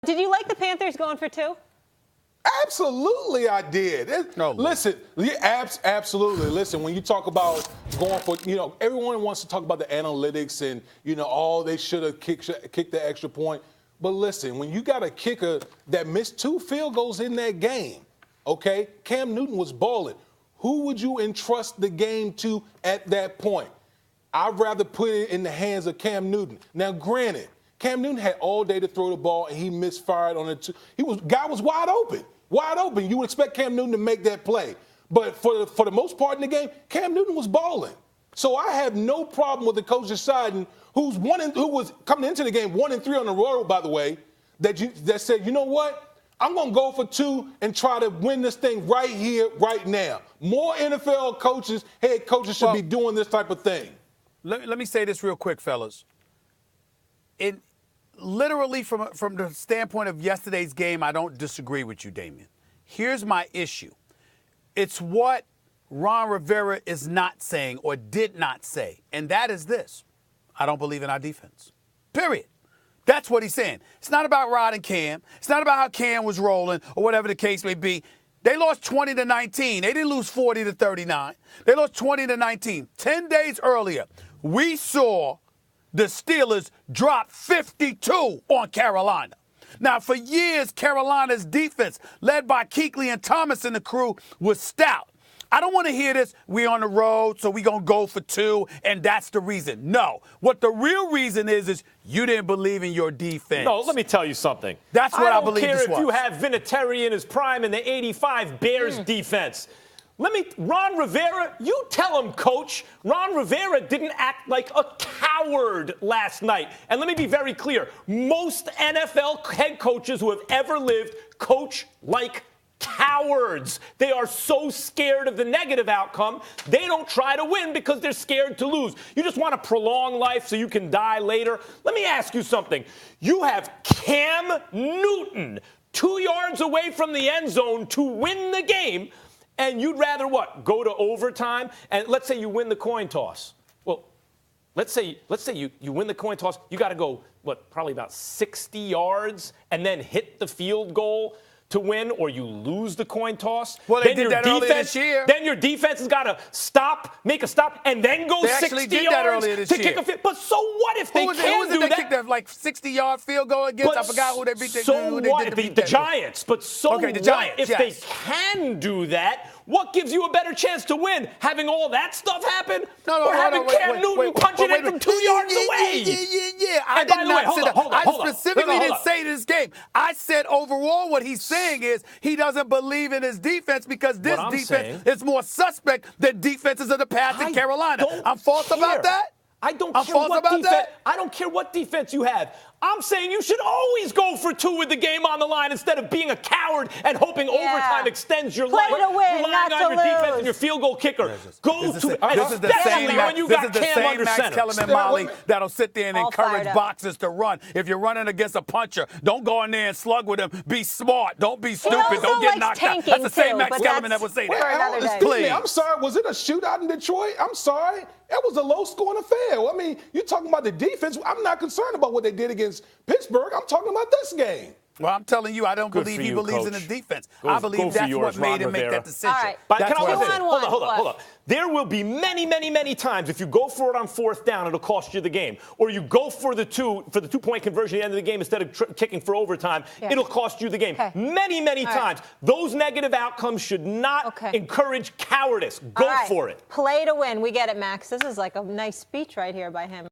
Did you like the Panthers going for 2? Absolutely, I did. Listen, absolutely. Listen, when you talk about going for, everyone wants to talk about the analytics and, they should have kicked the extra point. But listen, when you got a kicker that missed 2 field goals in that game, okay, Cam Newton was balling. Who would you entrust the game to at that point? I'd rather put it in the hands of Cam Newton. Now, granted, Cam Newton had all day to throw the ball, and he misfired on it. Guy was wide open. Wide open. You would expect Cam Newton to make that play. But for the most part in the game, Cam Newton was balling. So I have no problem with the coach deciding who was coming into the game 1-3 on the road, by the way, that said, you know what? I'm going to go for 2 and try to win this thing right here, right now. More NFL coaches, head coaches should be doing this type of thing. Let me say this real quick, fellas. Literally, from the standpoint of yesterday's game, I don't disagree with you, Damien. Here's my issue. It's what Ron Rivera is not saying or did not say, and that is this. I don't believe in our defense. Period. That's what he's saying. It's not about Rod and Cam. It's not about how Cam was rolling or whatever the case may be. They lost 20-19. They didn't lose 40-39. They lost 20-19. 10 days earlier, we saw the Steelers drop 52 on Carolina. Now, for years, Carolina's defense, led by Kuechly and Thomas and the crew, was stout. I don't want to hear this, we're on the road, so we're going to go for 2, and that's the reason. No. What the real reason is you didn't believe in your defense. No, let me tell you something. That's what I believe this was. I don't care if you have Vinatieri in his prime in the 85 Bears defense. Ron Rivera, you tell him, Coach. Ron Rivera didn't act like a coward last night. And let me be very clear. Most NFL head coaches who have ever lived coach like cowards. They are so scared of the negative outcome, they don't try to win because they're scared to lose. You just want to prolong life so you can die later. Let me ask you something. You have Cam Newton 2 yards away from the end zone to win the game. And you'd rather what? Go to overtime? And let's say you win the coin toss. Well, let's say you win the coin toss. You got to go, probably about 60 yards and then hit the field goal to win, or you lose the coin toss. Well, they did that earlier this year. Then your defense has got to make a stop, and then go 60 yards to kick a field. But so what if they can't do that? They kicked that 60-yard field goal against? I forgot who they beat. So what? The Giants. But so what if they can do that? What gives you a better chance to win? Having all that stuff happen? Or having Cam Newton punch it in from 2 yards away? Yeah. I did not say that. I specifically didn't say this game. I said overall what he's saying is he doesn't believe in his defense because this defense is more suspect than defenses of the past in Carolina. I'm false about that? I don't care what defense. I don't care what defense you have. I'm saying you should always go for 2 with the game on the line instead of being a coward and hoping overtime extends your life. Play to win, relying on your defense and your field goal kicker. Go to especially when you got Cam under center. Kellerman Molly that'll sit there and encourage boxers to run. If you're running against a puncher, don't go in there and slug with him. Be smart. Don't be stupid. Don't get knocked out. That's the same Max Kellerman that would say that. Please. I'm sorry. Was it a shootout in Detroit? I'm sorry. It was a low-scoring affair. I mean, you're talking about the defense. I'm not concerned about what they did against Pittsburgh. I'm talking about this game. Well, I'm telling you, I don't believe he believes in his defense. I believe that's what made him make that decision. All right. But hold on. There will be many times if you go for it on 4th down, it'll cost you the game. Or you go for the 2-point conversion at the end of the game instead of kicking for overtime, it'll cost you the game. Many times. Those negative outcomes should not encourage cowardice. Go for it. Play to win. We get it, Max. This is like a nice speech right here by him.